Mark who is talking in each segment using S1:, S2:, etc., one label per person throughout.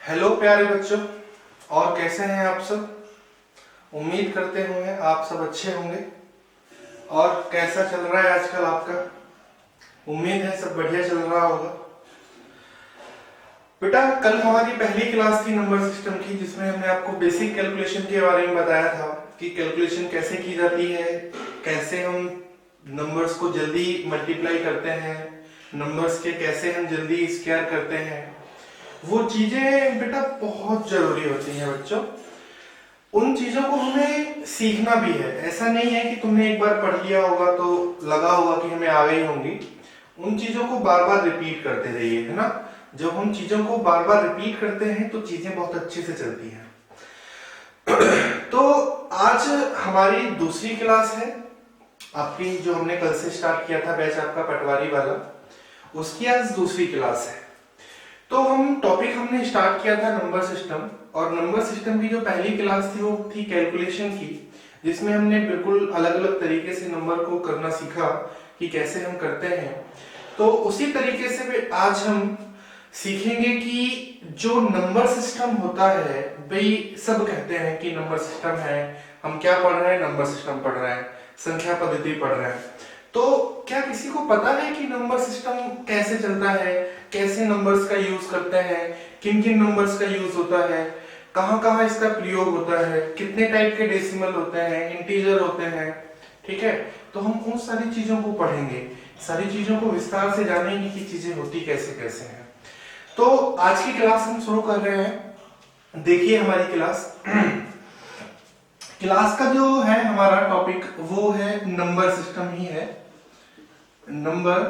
S1: Hello प्यारे बच्चों, और कैसे हैं आप सब। उम्मीद करते हुए आप सब अच्छे होंगे। और कैसा चल रहा है आजकल आपका। उम्मीद है सब बढ़िया चल रहा होगा। बेटा, कल हमारी पहली क्लास थी नंबर सिस्टम की, जिसमें हमने आपको बेसिक कैलकुलेशन के बारे में बताया था कि कैलकुलेशन कैसे की जाती है, कैसे हम नंबर्स को जल्दी मल्टीप्लाई करते हैं, नंबर्स के कैसे हम जल्दी स्क्वायर करते हैं। वो चीजें बेटा बहुत जरूरी होती हैं बच्चों। उन चीजों को हमें सीखना भी है। ऐसा नहीं है कि तुमने एक बार पढ़ लिया होगा तो लगा होगा कि हमें आ गई होंगी। उन चीजों को बार बार रिपीट करते रहिए, है ना। जब हम चीजों को बार बार रिपीट करते हैं तो चीजें बहुत अच्छे से चलती हैं। तो आज हमारी दूसरी क्लास है आपकी, जो हमने कल से स्टार्ट किया था बैच आपका पटवारी वाला, उसकी आज दूसरी क्लास है। तो हम टॉपिक हमने स्टार्ट किया था नंबर सिस्टम, और नंबर सिस्टम की जो पहली क्लास थी वो थी कैलकुलेशन की, जिसमें हमने बिल्कुल अलग अलग तरीके से नंबर को करना सीखा कि कैसे हम करते हैं। तो उसी तरीके से आज हम सीखेंगे कि जो नंबर सिस्टम होता है, भाई सब कहते हैं कि नंबर सिस्टम है, हम क्या पढ़ रहे हैं, नंबर सिस्टम पढ़ रहे हैं, संख्या पद्धति पढ़ रहे हैं। तो क्या किसी को पता है कि नंबर सिस्टम कैसे चलता है, कैसे नंबर्स का यूज करते हैं, किन किन नंबर्स का यूज होता है, कहाँ कहाँ इसका प्रयोग होता है, कितने टाइप के डेसिमल होते हैं, इंटीजर होते हैं। ठीक है, तो हम उन सारी चीजों को पढ़ेंगे, सारी चीजों को विस्तार से जानेंगे कि चीजें होती कैसे कैसे हैं। तो आज की क्लास हम शुरू कर रहे हैं। देखिए हमारी क्लास क्लास का जो है हमारा टॉपिक वो है नंबर सिस्टम ही है, नंबर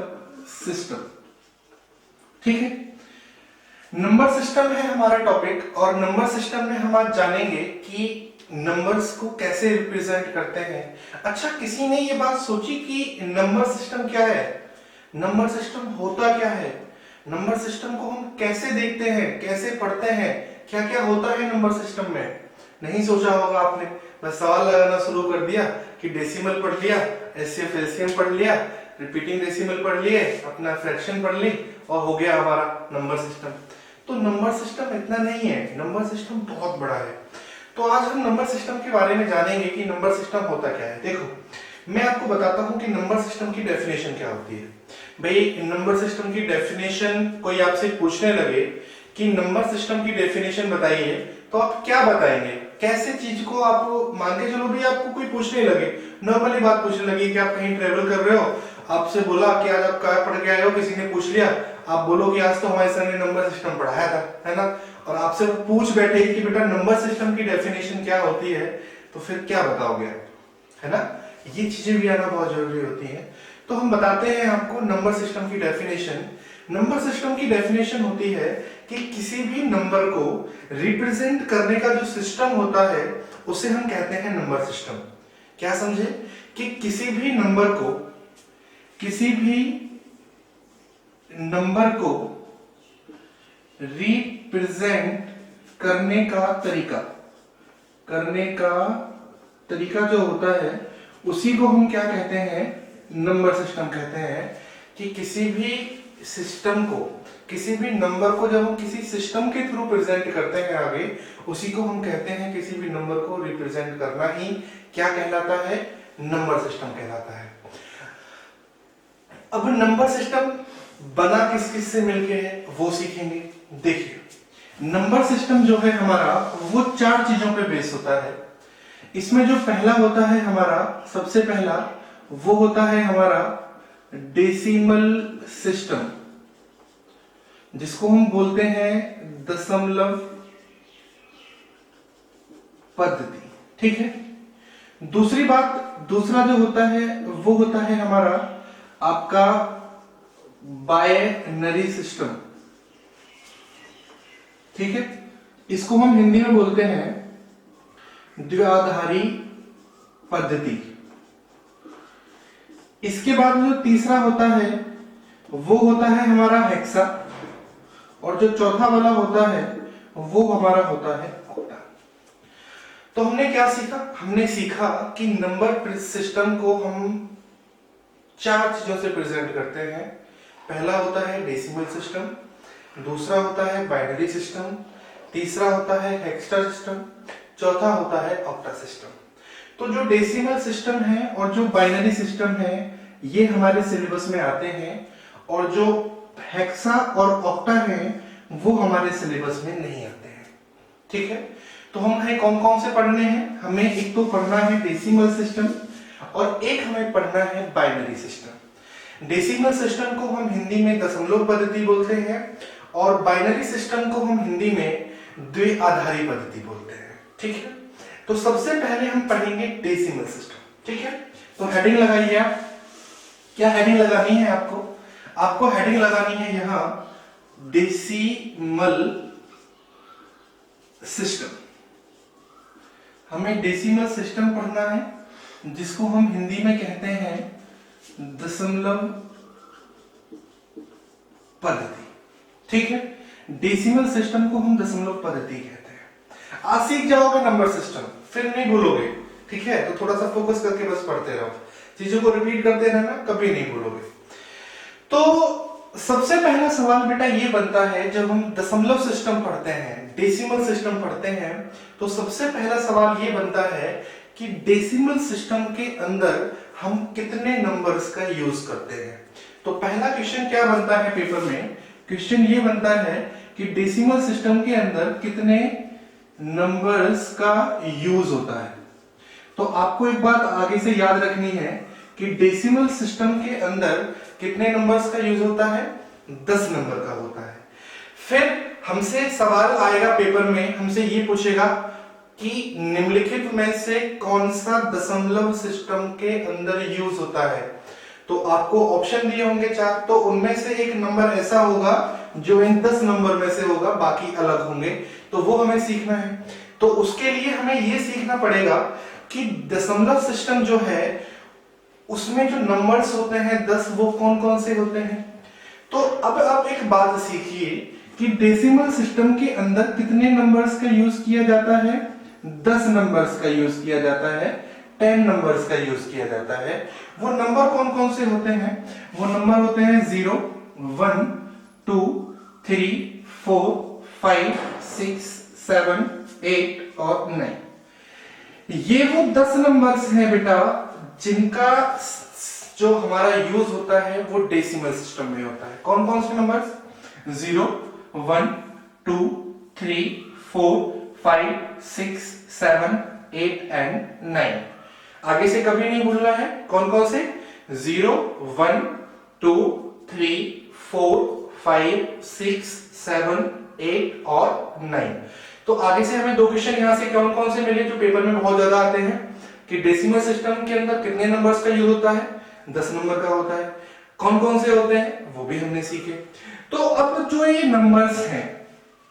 S1: सिस्टम। ठीक है, नंबर सिस्टम है हमारा टॉपिक, और नंबर सिस्टम में हम आज जानेंगे कि नंबर्स को कैसे रिप्रेजेंट करते हैं। अच्छा, किसी ने ये बात सोची कि नंबर सिस्टम क्या है, नंबर सिस्टम होता क्या है, नंबर सिस्टम को हम कैसे देखते हैं, कैसे पढ़ते हैं, क्या क्या होता है नंबर सिस्टम में। नहीं सोचा होगा आपने, बस सवाल लगाना शुरू कर दिया कि डेसिमल पढ़ लिया, एचसीएफ एलसीएम पढ़ लिया, रिपीटिंग डेसिमल पढ़ लिए, अपना फ्रैक्शन पढ़ ली, और हो गया हमारा नंबर सिस्टम। तो नंबर सिस्टम इतना नहीं है, नंबर सिस्टम बहुत बड़ा है। तो आज हम नंबर सिस्टम के बारे में जानेंगे कि नंबर सिस्टम होता क्या है। देखो, मैं आपको बताता हूं कि नंबर सिस्टम की डेफिनेशन क्या होती है। भाई, नंबर सिस्टम की डेफिनेशन कोई आपसे पूछने लगे कि नंबर सिस्टम की डेफिनेशन बताइए, तो आप क्या बताएंगे, कैसे चीज को आप मान के चलो। भी आपको कोई पूछने लगे, नॉर्मली बात पूछने लगी कि आप कहीं ट्रेवल कर रहे हो, आपसे बोला कि आज आप क्या पढ़ के आए हो, किसी ने पूछ लिया, आप बोलो कि आज तो हमारे सर ने नंबर सिस्टम पढ़ाया था, है ना। और आपसे पूछ बैठे कि बेटा नंबर सिस्टम की डेफिनेशन क्या होती है, तो फिर क्या बताओगे, है ना। ये चीजें भी आना बहुत जरूरी होती है। तो हम बताते हैं आपको नंबर सिस्टम की डेफिनेशन। नंबर सिस्टम की डेफिनेशन होती है कि किसी भी नंबर को रिप्रेजेंट करने का जो सिस्टम होता है उसे हम कहते हैं नंबर सिस्टम। क्या समझे, कि किसी भी नंबर को रिप्रेजेंट करने का जो होता है उसी को हम क्या कहते हैं, नंबर सिस्टम कहते हैं। कि किसी भी सिस्टम को, किसी भी नंबर को जब हम किसी सिस्टम के थ्रू प्रेजेंट करते हैं आगे, उसी को हम कहते हैं, किसी भी नंबर को रिप्रेजेंट करना ही क्या कहलाता है, नंबर सिस्टम कहलाता है। अब नंबर सिस्टम बना किस किस से मिलके है वो सीखेंगे। देखिए, नंबर सिस्टम जो है हमारा वो 4 चीजों पे बेस होता है। इसमें जो पहला होता है हमारा, सबसे पहला वो होता है हमारा डेसिमल सिस्टम, जिसको हम बोलते हैं दशमलव पद्धति। ठीक है, दूसरा जो होता है वो होता है हमारा आपका बायनरी सिस्टम। ठीक है, इसको हम हिंदी में बोलते हैं द्विआधारी पद्धति। इसके बाद जो तीसरा होता है वो होता है हमारा हेक्सा, और जो चौथा वाला होता है वो हमारा होता है ऑक्टा। तो हमने क्या सीखा, हमने सीखा कि नंबर सिस्टम को हम 4 चीजों से प्रेजेंट करते हैं। पहला होता है डेसिमल सिस्टम, दूसरा होता है बाइनरी सिस्टम, तीसरा होता है हेक्सा सिस्टम, चौथा होता है ऑक्टा सिस्टम। तो जो डेसिमल सिस्टम है और जो बाइनरी सिस्टम है ये हमारे सिलेबस में आते हैं, और जो हेक्सा और ऑक्टा है वो हमारे सिलेबस में नहीं आते हैं। ठीक है, तो हम है कौन कौन से पढ़ने हैं, हमें एक तो पढ़ना है डेसिमल सिस्टम और एक हमें पढ़ना है बाइनरी सिस्टम। डेसिमल सिस्टम को हम हिंदी में दशमलव पद्धति बोलते हैं और बाइनरी सिस्टम को हम हिंदी में द्विआधारी पद्धति बोलते हैं। ठीक है, तो सबसे पहले हम पढ़ेंगे डेसिमल सिस्टम। ठीक है, तो हेडिंग लगाइए आप। क्या हेडिंग लगानी है आपको? आपको हेडिंग लगानी है यहां डेसिमल सिस्टम। हमें डेसिमल सिस्टम पढ़ना है जिसको हम हिंदी में कहते हैं दशमलव पद्धति। ठीक है, डेसिमल सिस्टम को हम दशमलव पद्धति कहते हैं। आज सीख जाओगे नंबर सिस्टम, फिर नहीं भूलोगे। ठीक है, तो थोड़ा सा फोकस करके बस पढ़ते रहो, चीजों को रिपीट करते रहना, कभी नहीं भूलोगे। तो सबसे पहला सवाल बेटा ये बनता है, जब हम दशमलव सिस्टम पढ़ते हैं, डेसिमल सिस्टम पढ़ते हैं, तो सबसे पहला सवाल ये बनता है कि डेसिमल सिस्टम के अंदर हम कितने नंबर्स का यूज करते हैं। तो पहला क्वेश्चन क्या बनता है पेपर में? क्वेश्चन ये बनता है कि डेसिमल सिस्टम के अंदर कितने नंबर्स का यूज होता है। तो आपको एक बात आगे से याद रखनी है कि डेसिमल सिस्टम के अंदर कितने नंबर्स का यूज होता है? 10 नंबर का होता है। फिर हमसे सवाल आएगा पेपर में, हमसे ये पूछेगा कि निम्नलिखित में से कौन सा दशमलव सिस्टम के अंदर यूज होता है। तो आपको ऑप्शन दिए होंगे 4, तो उनमें से एक नंबर ऐसा होगा जो इन 10 नंबर में से होगा, बाकी अलग होंगे, तो वो हमें सीखना है। तो उसके लिए हमें ये सीखना पड़ेगा कि दशमलव सिस्टम जो है उसमें जो नंबर्स होते हैं 10, वो कौन कौन से होते हैं। तो अब आप एक बात सीखिए कि डेसिमल सिस्टम के अंदर कितने नंबर्स का यूज किया जाता है? 10 नंबर्स का यूज किया जाता है, 10 नंबर्स का यूज किया जाता है। वो नंबर कौन कौन से होते हैं? वो नंबर होते हैं 0, 1, 2, 3, 4, 5, 6, 7, 8 और 9। ये वो 10 नंबर्स हैं बेटा जिनका जो हमारा यूज होता है वो डेसिमल सिस्टम में होता है। कौन कौन से नंबर्स? 0, 1, 2, 3, 4, 5, 6, 7, 8 एंड 9। आगे से कभी नहीं भूलना है। कौन कौन से? 0, 1, 2, 3, 4, 5, 6, 7, 8 और 9। तो आगे से हमें दो क्वेश्चन यहां से कौन कौन से मिले जो पेपर में बहुत ज्यादा आते हैं कि डेसिमल सिस्टम के अंदर कितने नंबर्स का यूज होता है? 10 नंबर का होता है। कौन कौन से होते हैं वो भी हमने सीखे। तो अब जो ये नंबर्स हैं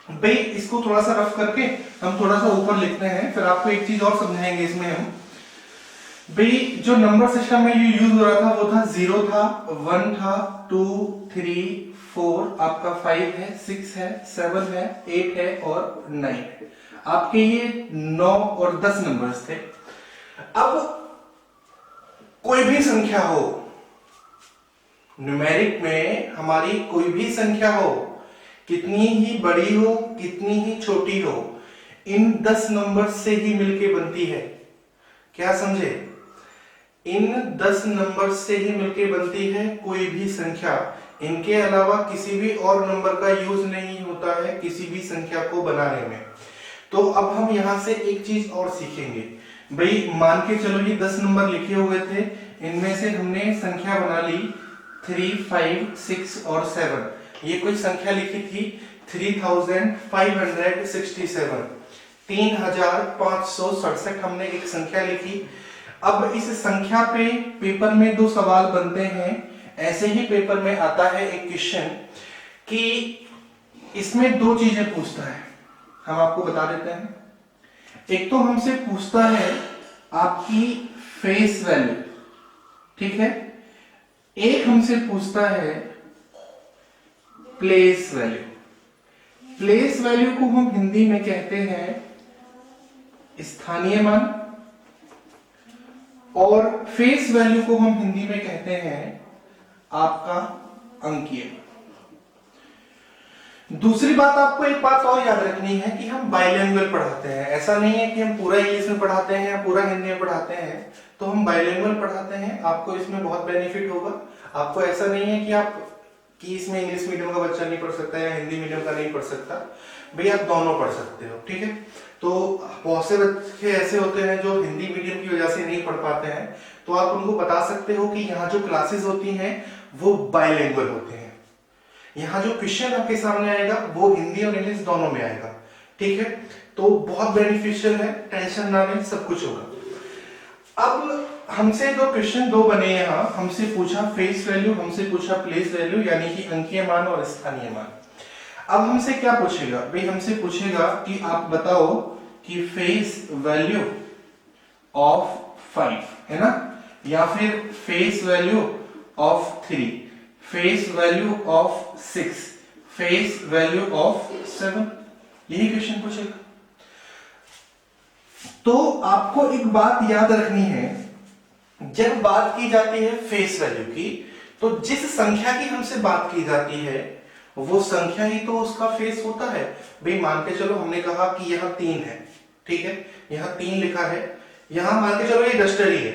S1: भाई, इसको थोड़ा सा रफ करके हम थोड़ा सा ऊपर लिखते हैं, फिर आपको एक चीज और समझाएंगे इसमें हम। भाई जो नंबर सिस्टम में ये यूज हो रहा था वो था 0 था, 1 था, 2, 3, 4, आपका 5 है, 6 है, 7 है, 8 है और 9 है। आपके ये 9 और 10 नंबर्स थे। अब कोई भी संख्या हो, न्यूमेरिक में हमारी कोई भी संख्या हो, कितनी ही बड़ी हो कितनी ही छोटी हो, इन 10 नंबर से ही मिलके बनती है। क्या समझे? इन 10 नंबर से ही मिलके बनती है कोई भी संख्या। इनके अलावा किसी भी और नंबर का यूज नहीं होता है किसी भी संख्या को बनाने में। तो अब हम यहां से एक चीज और सीखेंगे। भाई मान के चलो ये 10 नंबर लिखे हुए थे, इनमें से हमने संख्या बना ली 3, 5, 6 और 7। ये कुछ संख्या लिखी थी 3567, 3567 हमने एक संख्या लिखी। अब इस संख्या पे पेपर में दो सवाल बनते हैं। ऐसे ही पेपर में आता है एक क्वेश्चन कि इसमें दो चीजें पूछता है, हम आपको बता देते हैं। एक तो हमसे पूछता है आपकी फेस वैल्यू, ठीक है। एक हमसे पूछता है प्लेस वैल्यू। प्लेस वैल्यू को हम हिंदी में कहते हैं स्थानीय मान, और फेस वैल्यू को हम हिंदी में कहते हैं आपका अंकीय। दूसरी बात, आपको एक बात और याद रखनी है कि हम बाइलिंगुअल पढ़ाते हैं। ऐसा नहीं है कि हम पूरा इंग्लिश में पढ़ाते हैं या पूरा हिंदी में पढ़ाते हैं, तो हम बाइलिंगुअल पढ़ाते हैं। आपको इसमें बहुत बेनिफिट होगा। आपको ऐसा नहीं है कि इसमें इंग्लिश मीडियम का बच्चा नहीं पढ़ सकता या हिंदी मीडियम का नहीं पढ़ सकता, भाई आप दोनों पढ़ सकते हो, ठीक है। तो बहुत से बच्चे ऐसे होते हैं जो हिंदी मीडियम की वजह से नहीं पढ़ पाते हैं, तो आप उनको बता सकते हो कि यहाँ जो क्लासेस होती हैं वो बाइलिंगुअल होते हैं। यहाँ जो क्वेश्चन आपके सामने आएगा वो हिंदी और इंग्लिश दोनों में आएगा, ठीक है। तो बहुत बेनिफिशियल है, टेंशन ना लें, सब कुछ होगा। अब हमसे दो क्वेश्चन बने यहाँ। हमसे पूछा फेस वैल्यू, हमसे पूछा प्लेस वैल्यू, यानी कि अंकीय मान और स्थानीय मान। अब हमसे क्या पूछेगा भाई, हमसे पूछेगा कि आप बताओ कि फेस वैल्यू ऑफ 5 है ना, या फिर face value of 3, face value of 6, face value of 7, यही क्वेश्चन पूछेगा। तो आपको एक बात याद रखनी है, जब बात की जाती है फेस वैल्यू की, तो जिस संख्या की हमसे बात की जाती है वो संख्या ही तो उसका फेस होता है। भाई मान के चलो हमने कहा कि यहाँ 3 है, ठीक है, यहाँ 3 लिखा है, यहाँ मान के चलो ये डस्टर ही है।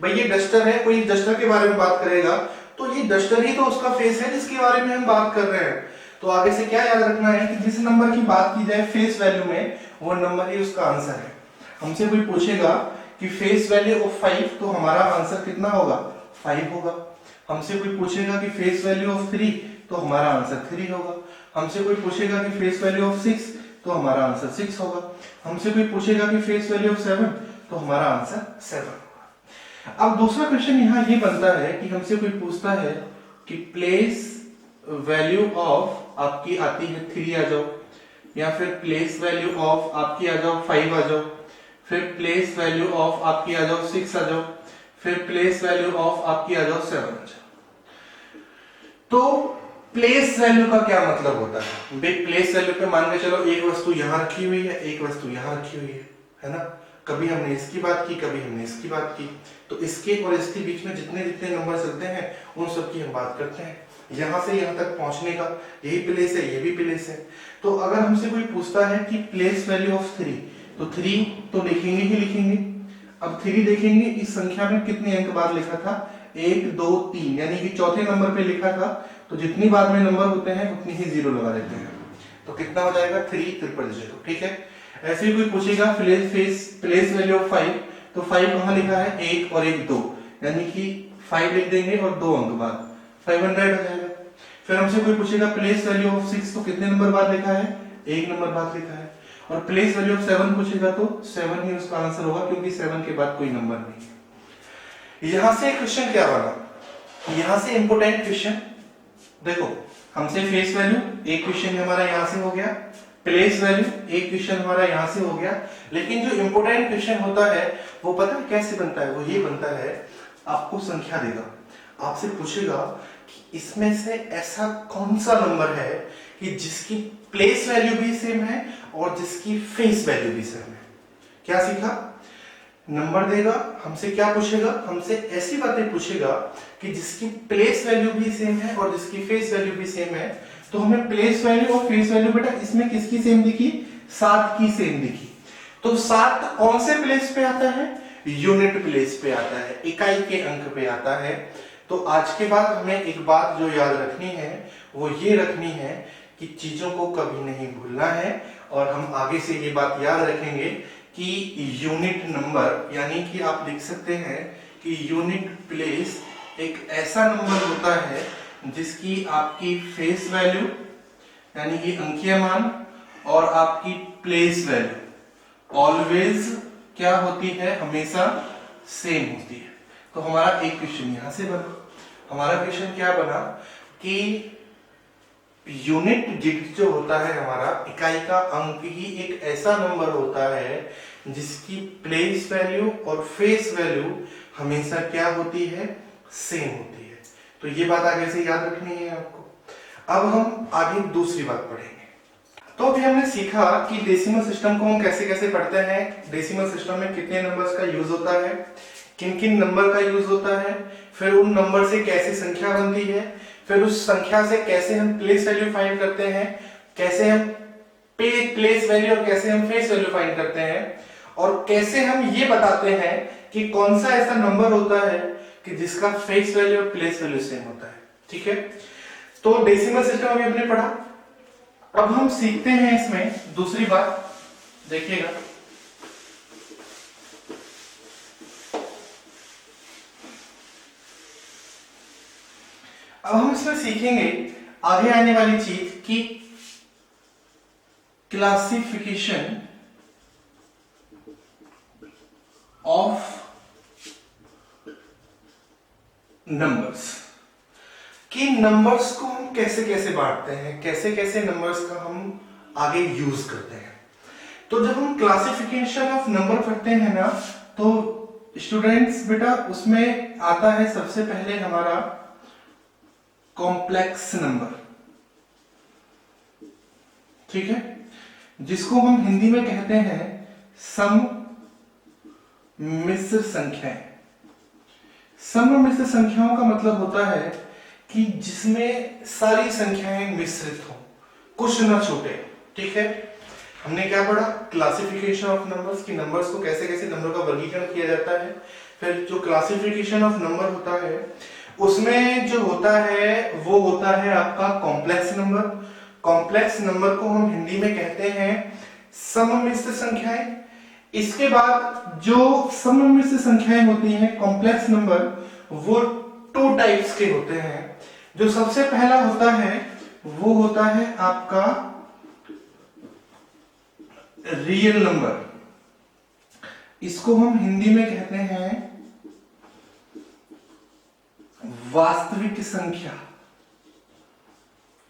S1: भाई ये डस्टर है, कोई डस्टर के बारे में बात करेगा तो ये डस्टर ही तो उसका फेस है जिसके बारे में हम बात कर रहे हैं। तो आगे से क्या याद रखना है कि जिस नंबर की बात की जाए फेस वैल्यू में, वो नंबर ही उसका आंसर है। हमसे कोई पूछेगा कि फेस वैल्यू ऑफ 5, तो हमारा आंसर कितना होगा, 5 होगा। हमसे कोई पूछेगा कि फेस वैल्यू ऑफ 3, तो हमारा आंसर 3 होगा। हमसे कोई पूछेगा कि फेस वैल्यू ऑफ 6, तो हमारा आंसर 6 होगा। हमसे कोई पूछेगा कि फेस वैल्यू ऑफ 7, तो हमारा आंसर 7 होगा। अब दूसरा क्वेश्चन यहाँ ये बनता है कि हमसे कोई पूछता है कि प्लेस वैल्यू ऑफ आपकी आती है 3 आ जाओ, या फिर प्लेस वैल्यू ऑफ आपकी आ जाओ 5 आ जाओ, फिर प्लेस वैल्यू ऑफ आपकी आ जाओ 6 आ जाओ, फिर प्लेस वैल्यू ऑफ आपकी आ जाओ 7 आ जाओ। तो प्लेस वैल्यू का क्या मतलब होता है भाई, प्लेस वैल्यू पे मान के चलो एक वस्तु यहां रखी हुई है, एक वस्तु यहां रखी हुई है ना। कभी हमने इसकी बात की, कभी हमने इसकी बात की, तो इसके और इसके बीच में जितने जितने नंबर चलते हैं उन सब की हम बात करते हैं। यहां से यहां तक पहुंचने का यही प्लेस है, ये भी प्लेस है। तो अगर हमसे कोई पूछता है कि प्लेस वैल्यू ऑफ 3, तो 3 तो लिखेंगे ही लिखेंगे। अब 3 देखेंगे इस संख्या में कितने अंक बाद लिखा था, 1 2 3, यानी कि चौथे नंबर पे लिखा था, तो जितनी बार में नंबर होते हैं उतनी ही 0 लगा देते हैं। तो कितना हो जाएगा 3,000, ठीक है। ऐसे ही कोई पूछेगा प्लेस वैल्यू ऑफ 5, तो 5 कहां लिखा है, 1 और 1 2, यानी कि 5 लिख देंगे और 2 अंक बाद 500 हो जाएगा। फिर हमसे कोई पूछेगा प्लेस वैल्यू ऑफ 6, तो कितने नंबर बाद लिखा है, 1 नंबर बाद लिखा है। और प्लेस वैल्यू ऑफ 7 पूछेगा तो 7 ही उसका आंसर होगा, क्योंकि 7 के बाद कोई नंबर नहीं है। यहां से क्वेश्चन क्या बना, यहां से इंपोर्टेंट क्वेश्चन देखो, हमसे फेस वैल्यू एक क्वेश्चन हमारा यहां से हो गया, प्लेस वैल्यू एक क्वेश्चन हमारा यहां से हो गया, लेकिन जो इंपोर्टेंट क्वेश्चन होता है वो पता है कैसे बनता है, वो ये बनता है, आपको संख्या देगा, आपसे पूछेगा कि इसमें से ऐसा कौन सा नंबर है कि जिसकी प्लेस वैल्यू भी सेम है और जिसकी फेस वैल्यू भी सेम है। क्या सीखा, नंबर देगा, हमसे क्या पूछेगा, हमसे ऐसी बातें पूछेगा कि जिसकी प्लेस वैल्यू भी सेम है और जिसकी फेस वैल्यू भी सेम है। तो हमें प्लेस वैल्यू और फेस वैल्यू बेटा इसमें किसकी सेम दिखी, 7 की सेम दिखी। तो 7 कौन से प्लेस पे आता है, यूनिट प्लेस पे आता है, इकाई के अंक पे आता है। तो आज के बाद हमें एक बात जो याद रखनी है वो ये रखनी है कि चीजों को कभी नहीं भूलना है, और हम आगे से ये बात याद रखेंगे कि यूनिट नंबर, यानी कि आप लिख सकते हैं कि यूनिट प्लेस एक ऐसा नंबर होता है जिसकी आपकी फेस वैल्यू यानी कि अंकीय मान और आपकी प्लेस वैल्यू ऑलवेज क्या होती है, हमेशा सेम होती है। तो हमारा एक क्वेश्चन यहां से बना, हमारा क्वेश्चन क्या बना कि यूनिट डिजिट जो होता है हमारा, इकाई का अंक ही एक ऐसा नंबर होता है जिसकी प्लेस वैल्यू और फेस वैल्यू हमेशा क्या होती है, सेम होती है। तो ये बात आगे से याद रखनी है आपको। अब हम आगे दूसरी बात पढ़ेंगे। तो अभी हमने सीखा कि डेसिमल सिस्टम को हम कैसे कैसे पढ़ते हैं, डेसिमल सिस्टम में कितने नंबर्स का यूज होता है, किन किन नंबर का यूज होता है, फिर उन नंबर से कैसे संख्या बनती है, फिर उस संख्या से कैसे हम प्लेस वैल्यू फाइंड करते हैं, कैसे हम प्लेस वैल्यू और कैसे हम फेस वैल्यू फाइंड करते हैं, और कैसे हम ये बताते हैं कि कौन सा ऐसा नंबर होता है कि जिसका फेस वैल्यू और प्लेस वैल्यू सेम होता है। ठीक है, तो डेसिमल सिस्टम अभी हमने पढ़ा। अब हम सीखते हैं इसमें दूसरी बात, देखिएगा। अब हम इसमें सीखेंगे आगे आने वाली चीज कि क्लासिफिकेशन ऑफ नंबर्स, कि नंबर्स को हम कैसे कैसे बांटते हैं, कैसे कैसे नंबर्स का हम आगे यूज करते हैं। तो जब हम क्लासिफिकेशन ऑफ नंबर पढ़ते हैं ना, तो स्टूडेंट्स बेटा उसमें आता है सबसे पहले हमारा कॉम्प्लेक्स नंबर। ठीक है, जिसको हम हिंदी में कहते हैं सम मिश्र संख्याएं। सम मिश्र संख्याओं का मतलब होता है कि जिसमें सारी संख्याएं मिश्रित हो, कुछ ना छूटे। ठीक है, हमने क्या पढ़ा, क्लासिफिकेशन ऑफ नंबर्स, की नंबर्स को कैसे कैसे नंबर का वर्गीकरण किया जाता है। फिर जो क्लासिफिकेशन ऑफ नंबर होता है उसमें जो होता है वो होता है आपका कॉम्प्लेक्स नंबर। कॉम्प्लेक्स नंबर को हम हिंदी में कहते हैं सममिश्र संख्याएं। इसके बाद जो सममिश्र संख्याएं होती हैं कॉम्प्लेक्स नंबर, वो टू टाइप्स के होते हैं। जो सबसे पहला होता है वो होता है आपका रियल नंबर। इसको हम हिंदी में कहते हैं वास्तविक संख्या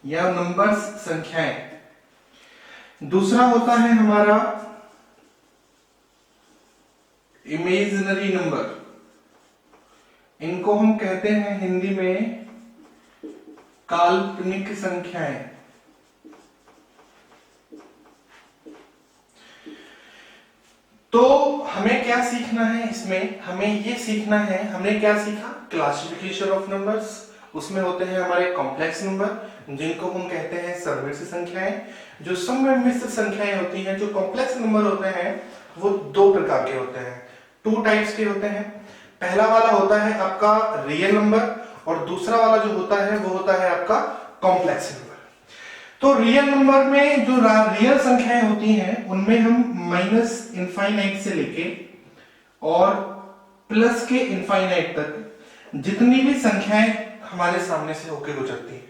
S1: या नंबर्स, संख्याएं। दूसरा होता है हमारा इमेजिनरी नंबर। इनको हम कहते हैं हिंदी में काल्पनिक संख्याएं। तो हमें क्या सीखना है इसमें, हमें ये सीखना है, हमने क्या सीखा, क्लासिफिकेशन ऑफ नंबर्स। उसमें होते हैं हमारे कॉम्प्लेक्स नंबर जिनको हम कहते हैं सममिश्र संख्याएं। जो सममिश्र संख्याएं होती हैं, जो कॉम्प्लेक्स नंबर होते हैं, वो दो प्रकार के होते हैं, टू टाइप्स के होते हैं। पहला वाला होता है आपका रियल नंबर और दूसरा वाला जो होता है वो होता है आपका कॉम्प्लेक्स नंबर। तो रियल नंबर में जो रियल संख्याएं होती हैं उनमें हम माइनस इनफाइनाइट से लेके और प्लस के इनफाइनाइट तक जितनी भी संख्याएं हमारे सामने से होके गुजरती हैं,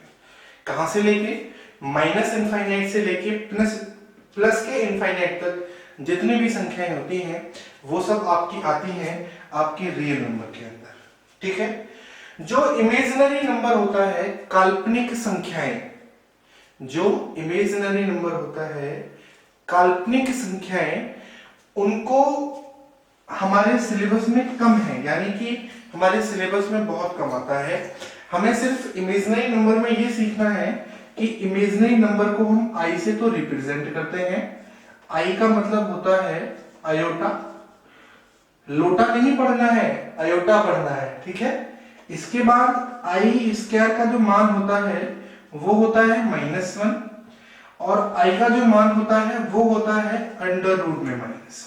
S1: कहां से लेके, माइनस इनफाइनाइट से लेके प्लस के इनफाइनाइट तक जितनी भी संख्याएं होती हैं वो सब आपकी आती हैं आपके रियल नंबर के अंदर। ठीक है, जो इमेजिनरी नंबर होता है, काल्पनिक संख्याएं, जो इमेजिनरी नंबर होता है, काल्पनिक संख्याएं, उनको हमारे सिलेबस में कम है, यानी कि हमारे सिलेबस में बहुत कम आता है। हमें सिर्फ इमेजिनरी नंबर में ये सीखना है कि इमेजिनरी नंबर को हम आई से तो रिप्रेजेंट करते हैं। आई का मतलब होता है आयोटा, लोटा नहीं पढ़ना है, आयोटा पढ़ना है। ठीक है, इसके बाद आई स्क्वायर का जो मान होता है वो होता है -1 और आई का जो मान होता है वो होता है अंडर रूट में माइनस।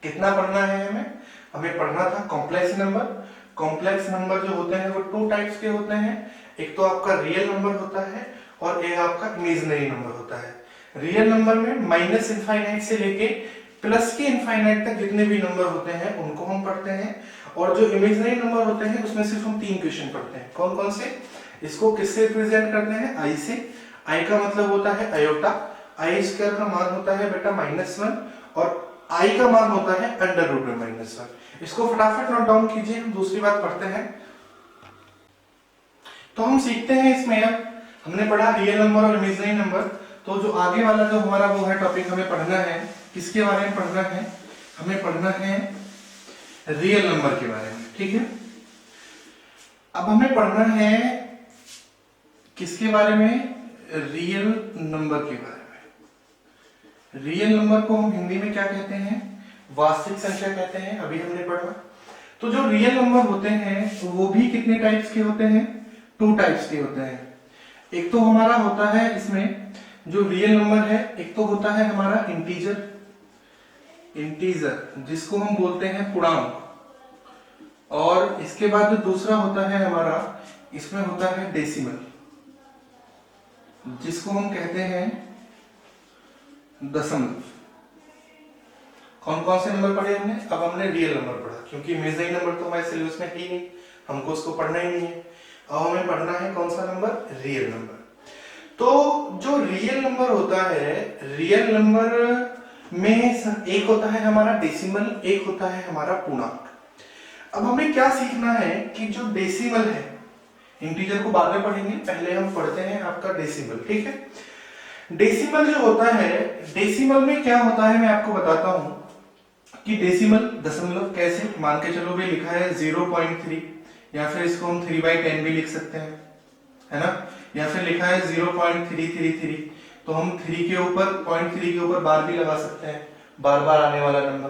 S1: कितना पढ़ना है हमें, हमें पढ़ना था कॉम्प्लेक्स नंबर। कॉम्प्लेक्स नंबर जो होते हैं वो टू टाइप्स के होते हैं, एक तो आपका रियल नंबर होता है और एक आपका इमेजिनरी नंबर होता है। रियल नंबर में माइनस इनफाइनाइट से लेके प्लस के इनफाइनाइट तक जितने भी नंबर होते हैं उनको हम पढ़ते हैं, और जो इमेजिनरी नंबर होते हैं उसमें सिर्फ हम 3 क्वेश्चन पढ़ते हैं। कौन कौन से, इसको किससे रिप्रेजेंट करते हैं, आई से। आई का मतलब होता है आयोटा, आई स्क्वायर का मान होता है बेटा -1 और आई का मान होता है अंडर रूट में -1। इसको फटाफट नोट डाउन कीजिए, हम दूसरी बात पढ़ते हैं। तो हम सीखते हैं इसमें, अब हमने पढ़ा रियल नंबर और इमेजिनरी नंबर, तो जो आगे वाला जो हमारा वो है टॉपिक हमें पढ़ना है, किसके बारे में पढ़ना है, हमें पढ़ना है रियल नंबर के बारे में। ठीक है, अब हमें पढ़ना है किसके बारे में, रियल नंबर के बारे में। रियल नंबर को हम हिंदी में क्या कहते हैं, वास्तविक संख्या कहते हैं, अभी हमने पढ़ा। तो जो रियल नंबर होते हैं तो वो भी कितने टाइप्स के होते हैं, टू टाइप्स के होते हैं। एक तो हमारा होता है इसमें जो रियल नंबर है एक तो होता है हमारा इंटीजर, जिसको हम बोलते हैं पूर्णांक, और इसके बाद जो दूसरा होता है हमारा, इसमें होता है डेसिमल, जिसको हम कहते हैं दशमलव। कौन कौन से नंबर पढ़े हमने? अब हमने रियल नंबर पढ़ा, क्योंकि इमेजिनरी नंबर तो हमारे सिलेबस में ही नहीं, हमको उसको पढ़ना ही नहीं है। अब हमें पढ़ना है कौन सा नंबर? Real number. तो जो रियल नंबर होता है, रियल नंबर में एक होता है हमारा डेसिमल, एक होता है हमारा पूर्णांक। अब हमें क्या सीखना है कि जो डेसिमल है, इंटीजर को बाद में पढ़ेंगे, पहले हम पढ़ते हैं आपका डेसिमल, ठीक है। डेसिमल जो होता है, डेसिमल में क्या होता है मैं आपको बताता हूं कि डेसिमल दशमलव कैसे, मान के चलो भाई लिखा है 0.3, या फिर इसको हम 3/10 भी लिख सकते हैं, है ना, या फिर लिखा है 0.333, तो हम 3 के ऊपर 0.3 के ऊपर बार भी लगा सकते हैं, बार बार आने वाला नंबर।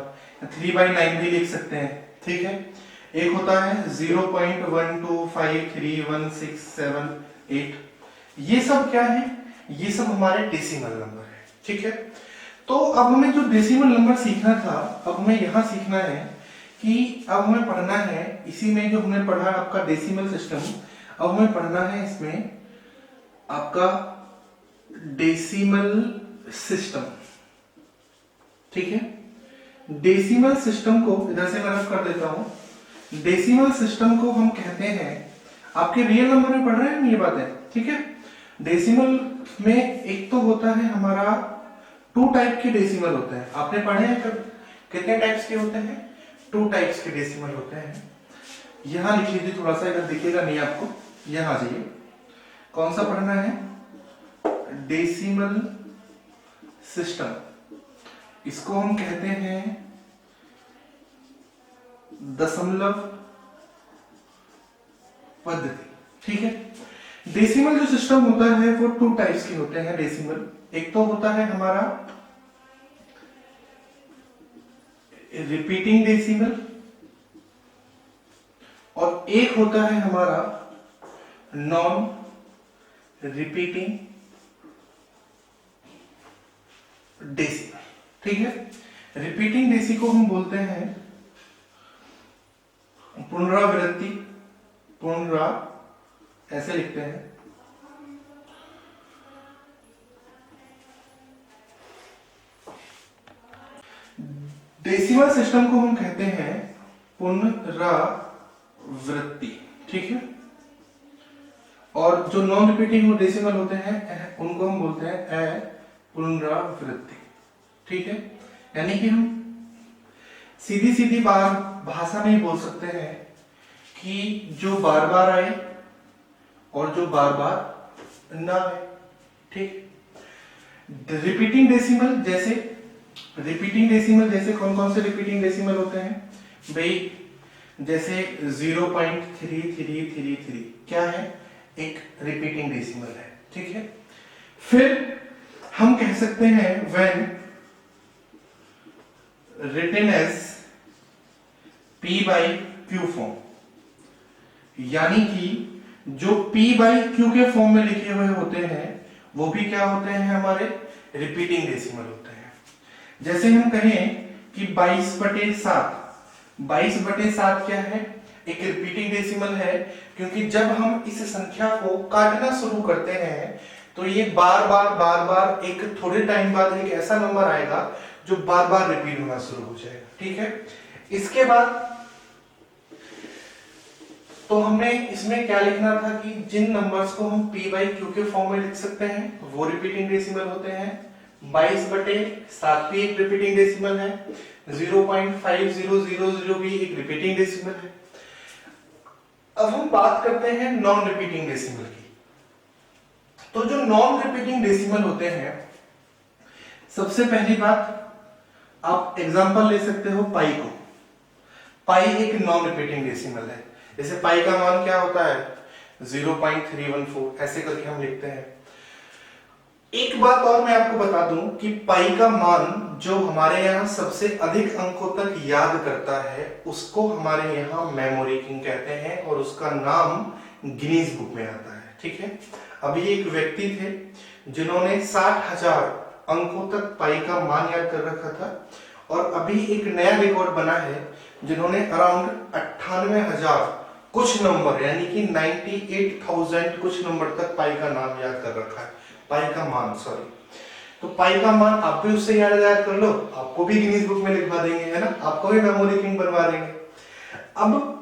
S1: 3/9 भी लिख सकते हैं, ठीक है। एक होता है 0.1253167 ये सब क्या है? ये सब हमारे डेसिमल नंबर है, ठीक है। तो अब हमें जो डेसिमल नंबर सीखना था, अब हमें यहां सीखना है कि अब हमें पढ़ना है इसी में जो हमने पढ़ा आपका डेसिमल सिस्टम, अब हमें पढ़ना है इसमें आपका डेसिमल सिस्टम, ठीक है। डेसिमल सिस्टम को इधर से मैं रफ कर देता हूं। डेसिमल सिस्टम को हम कहते हैं, आपके रियल नंबर में पढ़ रहे हैं ये बातें, ठीक है। डेसिमल में एक तो होता है हमारा 2 टाइप के डेसिमल होते हैं, आपने पढ़े हैं कब? कितने टाइप्स के होते हैं? 2 टाइप्स के डेसिमल होते हैं। यहां लिख लीजिए, थोड़ा सा इधर दिखेगा नहीं आपको, यहां आ जाइए। कौन सा पढ़ना है? डेसिमल सिस्टम, इसको हम कहते हैं दशमलव पद्धति, ठीक है। डेसिमल जो सिस्टम होता है वो 2 टाइप्स के होते हैं डेसिमल। एक तो होता है हमारा रिपीटिंग डेसिमल, और एक होता है हमारा नॉन रिपीटिंग डेसिमल, ठीक है। रिपीटिंग डेसी को हम बोलते हैं पुनरावृत्ति, ऐसे लिखते हैं। डेसिमल सिस्टम को हम कहते हैं पुनरावृत्ति, ठीक है। और जो नॉन रिपीटिंग डेसिमल होते हैं उनको हम बोलते हैं पुनरावृत्ति, ठीक है। यानी कि हम सीधी सीधी भाषा में ही बोल सकते हैं कि जो बार बार आए और जो बार बार ना आए, ठीक। रिपीटिंग डेसिमल जैसे कौन कौन से रिपीटिंग डेसिमल होते हैं भाई? जैसे 0.3333 क्या है? एक रिपीटिंग डेसिमल है, ठीक है। फिर हम कह सकते हैं when written as p/q form, यानी कि जो p/q के फॉर्म में लिखे हुए होते हैं वो भी क्या होते हैं? हमारे रिपीटिंग डेसिमल होते हैं। जैसे हम कहें कि 22/7 क्या है? एक रिपीटिंग डेसिमल है, क्योंकि जब हम इस संख्या को काटना शुरू करते हैं तो ये बार बार एक थोड़े टाइम बाद एक ऐसा नंबर आएगा जो बार बार रिपीट होना शुरू हो जाएगा, ठीक है। इसके बाद तो हमने इसमें क्या लिखना था कि जिन नंबर्स को हम p/q के फॉर्म में लिख सकते हैं वो रिपीटिंग डेसिमल होते हैं। 22/7 भी एक रिपीटिंग डेसिमल है, 0.5000 भी एक रिपीटिंग डेसिमल है। अब हम बात करते हैं नॉन रिपीटिंग डेसिमल की। तो जो नॉन रिपीटिंग डेसिमल होते हैं, सबसे पहली बात आप एग्जांपल ले सकते हो पाई को। पाई एक नॉन रिपीटिंग डेसिमल है। जैसे पाई का मान क्या होता है? 0.314, ऐसे करके हम लिखते हैं। एक बात और मैं आपको बता दूं कि पाई का मान जो हमारे यहाँ सबसे अधिक अंकों तक याद करता है उसको हमारे यहाँ मेमोरी किंग कहते हैं, और उसका नाम गिनीज बुक में आता है। ठीक है। अभी एक व्यक्ति थे जिन्होंने 60,000 अंकों तक पाई का मान याद कर रखा था, और अभी एक नया रिकॉर्ड बना है जिन्होंने अराउंड 98,000 कुछ नंबर यानी कि 98,000 कुछ नंबर तक पाई का नाम याद कर रखा है, पाई का मान, सॉरी। तो पाई का मान आप भी उससे याद कर लो, आपको भी गिनीज बुक में लिखवा देंगे, है ना, आपको भी मेमोरी किंग बनवा देंगे। अब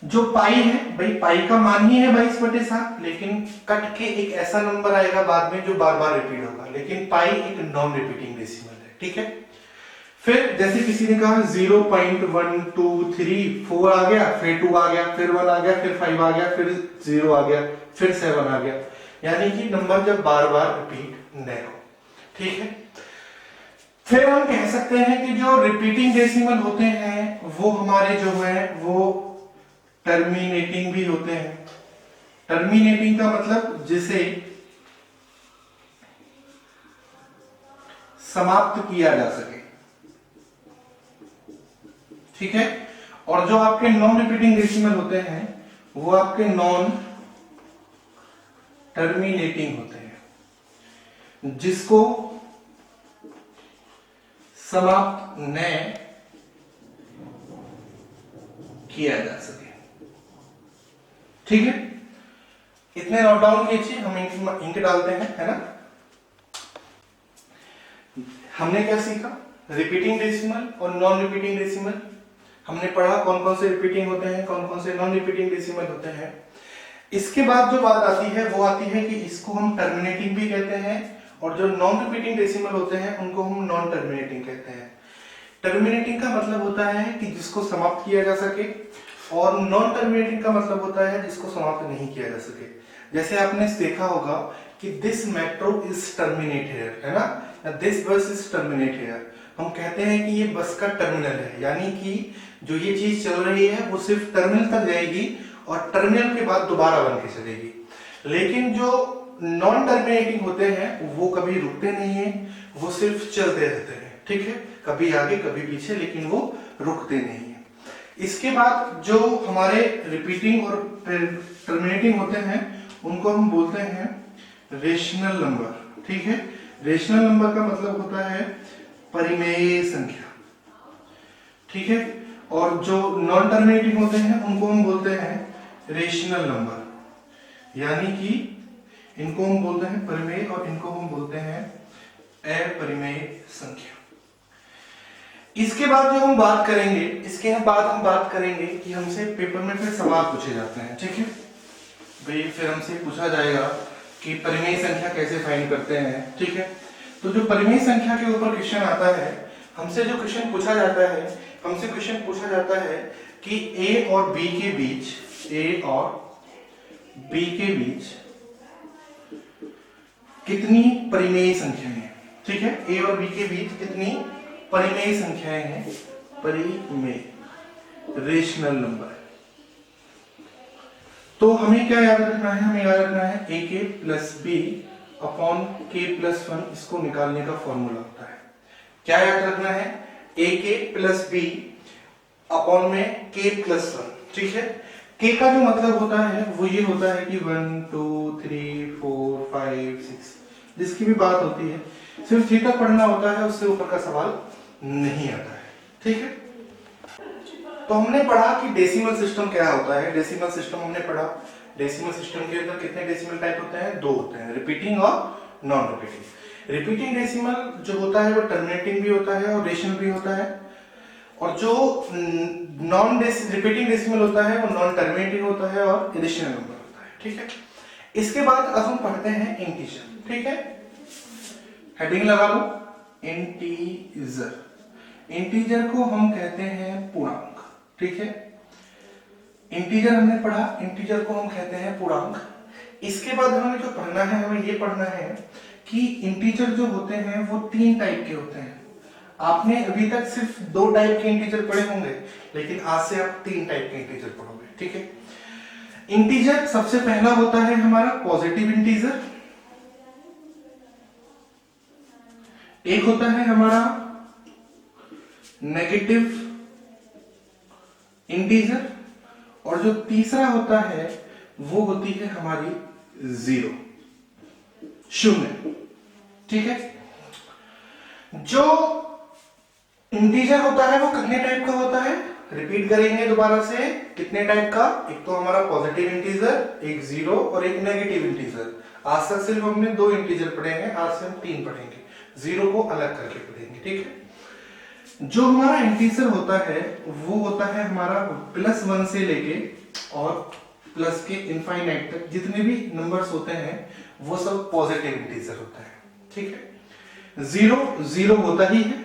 S1: जो पाई है भाई, पाई का मान ही है 22/7, लेकिन कट के एक ऐसा नंबर आएगा बाद में जो बार बार रिपीट होगा, लेकिन पाई एक नॉन रिपीटिंग डेसिमल है, ठीक है। फिर जैसे किसी ने कहा 0.1234 आ गया, फिर 2 आ गया, फिर 1 आ गया, फिर 5 आ गया, फिर 0 आ गया, फिर 7 आ गया, यानी कि नंबर जब बार बार रिपीट नहीं हो, ठीक है। फिर हम कह सकते हैं कि जो रिपीटिंग डेसिमल होते हैं वो हमारे जो है वो टर्मिनेटिंग भी होते हैं। टर्मिनेटिंग का मतलब जिसे समाप्त किया जा सके, ठीक है। और जो आपके नॉन रिपीटिंग डेसिमल होते हैं वो आपके नॉन टर्मिनेटिंग होते हैं, जिसको समाप्त न किया जा सके, ठीक है। इतने नोट डाउन कीजिए, हम इंक डालते हैं, है ना। हमने क्या सीखा, रिपीटिंग डेसिमल और नॉन रिपीटिंग डेसिमल। हमने पढ़ा कौन कौन से रिपीटिंग होते हैं, कौन कौन से नॉन रिपीटिंग डेसिमल होते हैं। इसके बाद जो बात आती है वो आती है कि इसको हम टर्मिनेटिंग भी कहते हैं, और जो नॉन रिपीटिंग डेसिमल होते हैं उनको हम नॉन टर्मिनेटिंग कहते हैं। टर्मिनेटिंग का मतलब होता है कि जिसको समाप्त किया जा सके, और नॉन टर्मिनेटिंग का मतलब होता है जिसको समाप्त नहीं किया जा सके। जैसे आपने देखा होगा कि this metro is terminate here, है ना, दिस बस इज टर्मिनेट हियर। हम कहते हैं कि ये बस का टर्मिनल है, यानी कि जो ये चीज चल रही है वो सिर्फ टर्मिनल तक जाएगी और टर्मिनल के बाद दोबारा बन के चलेगी। लेकिन जो नॉन टर्मिनेटिंग होते हैं वो कभी रुकते नहीं है, वो सिर्फ चलते रहते हैं, ठीक है, कभी आगे कभी पीछे, लेकिन वो रुकते नहीं है। इसके बाद जो हमारे रिपीटिंग और टर्मिनेटिंग होते हैं उनको हम बोलते हैं रेशनल नंबर, ठीक है। रेशनल नंबर का मतलब होता है परिमेय संख्या, ठीक है। और जो नॉन टर्मिनेटिंग होते हैं उनको हम बोलते हैं रेशनल नंबर, यानी कि इनको हम बोलते हैं परिमेय और इनको हम बोलते हैं अपरिमेय संख्या। इसके बाद जो हम बात करेंगे, इसके बाद हम बात करेंगे कि हमसे पेपर में फिर सवाल पूछे जाते हैं, ठीक है भाई। फिर हमसे पूछा जाएगा कि परिमेय संख्या कैसे फाइंड करते हैं, ठीक है। तो जो परिमेय संख्या के ऊपर क्वेश्चन आता है, हमसे जो क्वेश्चन पूछा जाता है, हमसे क्वेश्चन पूछा जाता है कि ए और बी के बीच, ए और बी के बीच कितनी परिमेय संख्याएं हैं, ठीक है। ए और बी के बीच कितनी परिमेय संख्याएं हैं, परिमेय रेशनल नंबर। तो हमें क्या याद रखना है, हमें याद रखना है ए के प्लस बी अपॉन के प्लस 1, इसको निकालने का फॉर्मूला होता है। क्या याद रखना है, ए के प्लस बी अपॉन में के प्लस 1, ठीक है। के का जो मतलब होता है वो ये होता है कि 1 2 3 4 5 6, जिसकी भी बात होती है सिर्फ थीटा पढ़ना होता है, उससे ऊपर का सवाल नहीं आता है, ठीक है। तो हमने पढ़ा कि डेसिमल सिस्टम क्या होता है। डेसिमल सिस्टम हमने पढ़ा, डेसिमल सिस्टम के अंदर कितने डेसिमल टाइप होते हैं, 2 होते हैं, रिपीटिंग और नॉन रिपीटिंग। रिपीटिंग डेसिमल जो होता है वो टर्मिनेटिंग भी होता है और रेशनल भी होता है, और जो नॉन रिपीटिंग डेसिमल होता है वो नॉन टर्मिनेटिंग होता है और रेशनल नंबर होता है, ठीक है। इसके बाद अब हम पढ़ते हैं इंटीजर, ठीक है। हेडिंग लगा लो, इंटीजर। इंटीजर को हम कहते हैं पूर्णांक, ठीक है। इंटीजर हमने पढ़ा, इंटीजर को हम कहते हैं पूर्णांक। इसके बाद हमें जो पढ़ना है, हमें ये पढ़ना है कि इंटीजर जो होते हैं वो 3 टाइप के होते हैं। आपने अभी तक सिर्फ 2 टाइप के इंटीजर पढ़े होंगे, लेकिन आज से आप 3 टाइप के इंटीजर पढ़ोगे, ठीक है। इंटीजर सबसे पहला होता है हमारा पॉजिटिव इंटीजर, एक होता है हमारा नेगेटिव इंटीजर, और जो तीसरा होता है वो होती है हमारी 0, शून्य। ठीक है, जो इंटीजर होता है वो कितने टाइप का होता है, रिपीट करेंगे दोबारा से, कितने टाइप का, एक तो हमारा पॉजिटिव इंटीजर, एक जीरो और एक नेगेटिव इंटीजर। आज तक सिर्फ हमने 2 इंटीजर पढ़े हैं, आज से हम 3 पढ़ेंगे, जीरो को अलग करके पढ़ेंगे। ठीक है, जो हमारा इंटीजर होता है वो होता है हमारा +1 से लेके और प्लस के इनफाइनाइट तक जितने भी नंबर्स होते हैं वो सब पॉजिटिव इंटीजर होता है। ठीक है, जीरो जीरो होता ही है।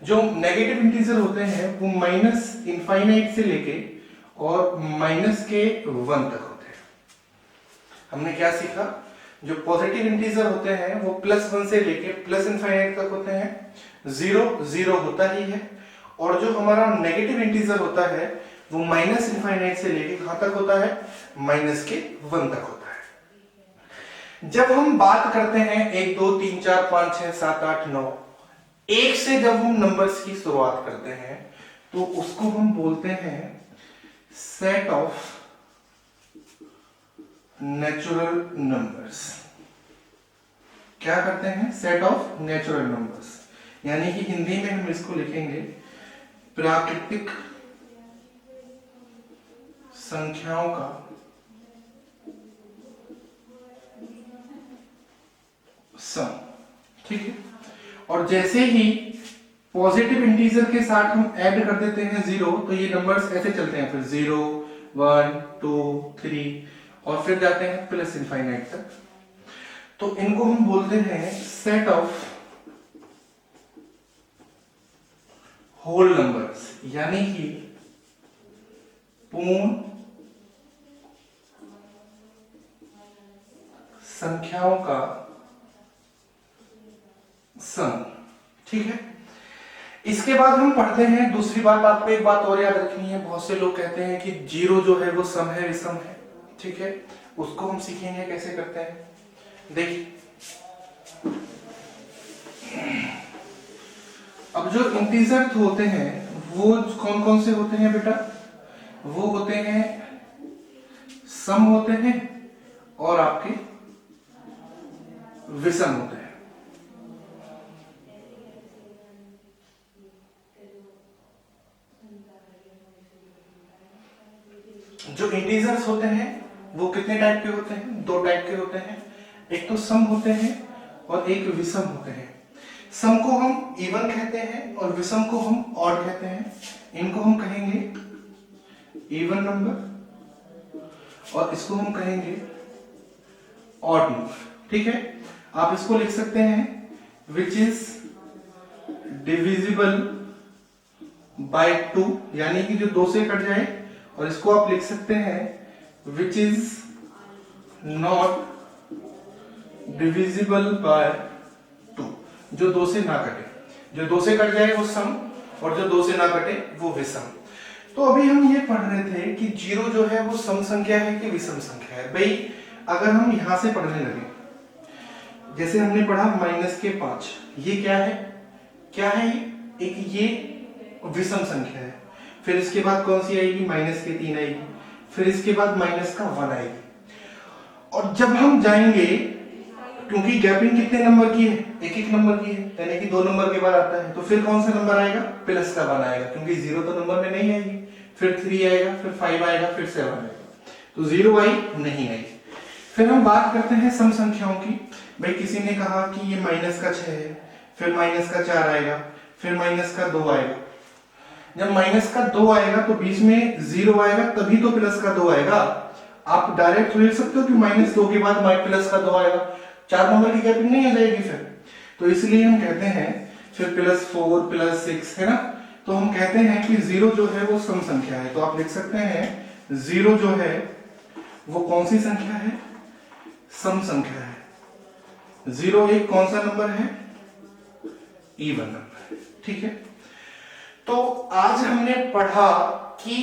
S1: जो नेगेटिव इंटीजर होते हैं वो -इनफाइनाइट से लेके और -1 तक होते हैं। हमने क्या सीखा, जो पॉजिटिव इंटीजर होते हैं वो +1 से लेके +इनफाइनाइट तक होते हैं, जीरो जीरो होता ही है। और जो हमारा नेगेटिव इंटीजर होता है वो -इनफाइनाइट से लेके कहां तक होता है, -1 तक होता है। जब हम बात करते हैं 1 2 3 4 5 6 7 8 9, 1 से जब हम नंबर्स की शुरुआत करते हैं तो उसको हम बोलते हैं सेट ऑफ नेचुरल नंबर्स। क्या करते हैं, सेट ऑफ नेचुरल नंबर्स, यानी कि हिंदी में हम इसको लिखेंगे प्राकृतिक संख्याओं का सम। ठीक है, और जैसे ही पॉजिटिव इंटीजर के साथ हम ऐड कर देते हैं 0, तो ये नंबर्स ऐसे चलते हैं, फिर 0 1 2 3 और फिर जाते हैं +इनफाइनाइट तक। तो इनको हम बोलते हैं सेट ऑफ होल नंबर्स, यानी कि पूर्ण संख्याओं का सम। ठीक है, इसके बाद हम पढ़ते हैं दूसरी बात। आपको एक बात और याद रखनी है, बहुत से लोग कहते हैं कि 0 जो है वो सम है, विषम है। ठीक है, उसको हम सीखेंगे कैसे करते हैं। देखिए, अब जो इंटीजर होते हैं वो कौन कौन से होते हैं बेटा, वो होते हैं सम होते हैं और आपके विषम होते हैं। जो इंटीजर्स होते हैं वो कितने टाइप के होते हैं, 2 टाइप के होते हैं, एक तो सम होते हैं और एक विषम होते हैं। सम को हम इवन कहते हैं और विषम को हम ऑड कहते हैं। इनको हम कहेंगे इवन नंबर और इसको हम कहेंगे ऑड नंबर। ठीक है, आप इसको लिख सकते हैं विच इज डिविजिबल बाय 2, यानी कि जो 2 से कट जाए, और इसको आप लिख सकते हैं which is not divisible by 2, जो 2 से ना कटे। जो 2 से कट जाए वो सम और जो 2 से ना कटे वो विषम। तो अभी हम ये पढ़ रहे थे कि 0 जो है वो सम संख्या है कि विषम संख्या है। भाई अगर हम यहां से पढ़ने लगे, जैसे हमने पढ़ा -5, ये क्या है, क्या है ये, एक ये विषम संख्या है। फिर इसके बाद कौन सी आएगी, -3 आएगी, फिर इसके बाद -1 आएगी। और जब हम जाएंगे, क्योंकि गैपिंग कितने नंबर की है, एक नंबर की है, यानी कि 2 नंबर के बाद आता है, तो फिर कौन सा नंबर आएगा, +1 आएगा, क्योंकि 0 तो नंबर में नहीं आएगी। फिर 3 आएगा, फिर 5 आएगा, फिर 7 आएगा, तो 0 आई नहीं आई। फिर हम बात करते हैं सम संख्याओं की। भाई किसी ने कहा कि ये -6 है, फिर -4 आएगा, फिर -2 आएगा। जब -2 आएगा तो बीच में 0 आएगा, तभी तो +2 आएगा। आप डायरेक्ट लिख सकते हो कि -2 के बाद +2 आएगा, 4 नंबर की गैपिंग नहीं आ जाएगी फिर। तो इसलिए हम कहते हैं फिर +4 +6 है ना, तो हम कहते हैं कि 0 जो है वो सम संख्या है। तो आप लिख सकते हैं 0 जो है वो कौन सी संख्या है, सम संख्या है। 0 एक कौन सा नंबर है, इवन नंबर। ठीक है, तो आज हमने पढ़ा कि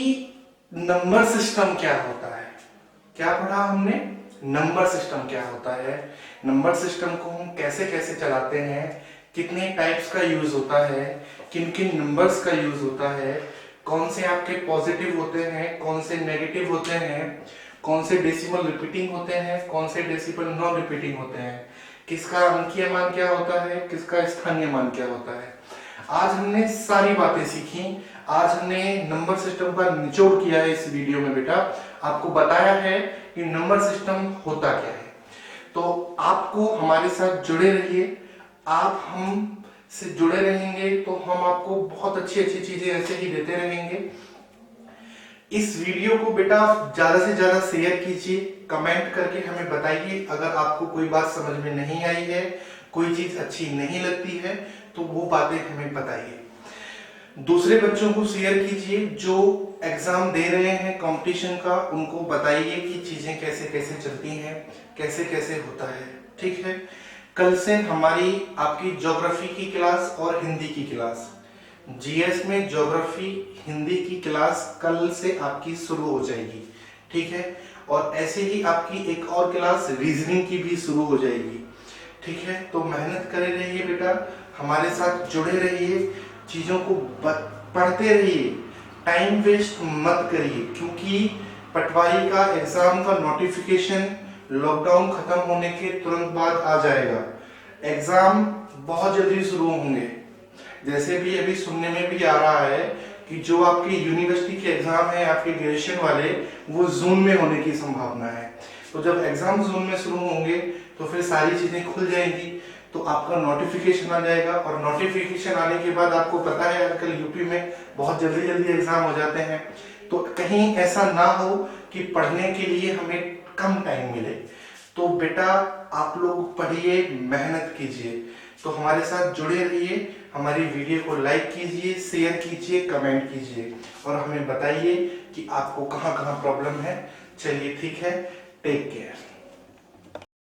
S1: नंबर सिस्टम क्या होता है। क्या पढ़ा हमने, नंबर सिस्टम क्या होता है, नंबर सिस्टम को हम कैसे कैसे चलाते हैं, कितने टाइप्स का यूज होता है, किन किन नंबर्स का यूज होता है, कौन से आपके पॉजिटिव होते हैं, कौन से नेगेटिव होते हैं, कौन से डेसिमल रिपीटिंग होते हैं, कौन से डेसिमल नॉन रिपीटिंग होते हैं, किसका अंकीय मान क्या होता है, किसका स्थानीय मान क्या होता है। आज हमने सारी बातें सीखी। आज हमने नंबर सिस्टम का निचोड़ किया है इस वीडियो में बेटा, आपको बताया है कि नंबर सिस्टम होता क्या है। तो आपको हमारे साथ जुड़े रहिए, आप हम से जुड़े रहेंगे तो हम आपको बहुत अच्छी अच्छी चीजें ऐसे ही देते रहेंगे। इस वीडियो को बेटा ज्यादा से ज्यादा शेयर कीजिए, कमेंट करके हमें बताइए अगर आपको कोई बात समझ में नहीं आई है, कोई चीज अच्छी नहीं लगती है तो वो बातें हमें बताइए। दूसरे बच्चों को शेयर कीजिए जो एग्जाम दे रहे हैं कंपटीशन का, उनको बताइए कि चीजें कैसे कैसे चलती हैं, कैसे कैसे होता है। ठीक है, कल से हमारी आपकी ज्योग्राफी की क्लास और हिंदी की क्लास, जीएस में ज्योग्राफी हिंदी की क्लास कल से आपकी शुरू हो जाएगी। ठीक है, और ऐसे ही आपकी एक और क्लास रीजनिंग की भी शुरू हो जाएगी। ठीक है, तो मेहनत करे रहिए बेटा, हमारे साथ जुड़े रहिए, चीजों को पढ़ते रहिए, टाइम वेस्ट मत करिए, क्योंकि पटवारी का एग्जाम का नोटिफिकेशन लॉकडाउन खत्म होने के तुरंत बाद आ जाएगा। एग्जाम बहुत जल्दी शुरू होंगे, जैसे भी अभी सुनने में भी आ रहा है कि जो आपके यूनिवर्सिटी के एग्जाम है आपके ग्रेजुएशन वाले, वो जून में होने की संभावना है। तो जब एग्जाम जून में शुरू होंगे तो फिर सारी चीजें खुल जाएंगी, तो आपका नोटिफिकेशन आ जाएगा, और नोटिफिकेशन आने के बाद आपको पता है आजकल यूपी में बहुत जल्दी जल्दी एग्जाम हो जाते हैं। तो कहीं ऐसा ना हो कि पढ़ने के लिए हमें कम टाइम मिले। तो बेटा आप लोग पढ़िए, मेहनत कीजिए, तो हमारे साथ जुड़े रहिए, हमारी वीडियो को लाइक कीजिए, शेयर कीजिए, कमेंट कीजिए और हमें बताइए कि आपको कहाँ कहाँ प्रॉब्लम है। चलिए ठीक है, टेक केयर।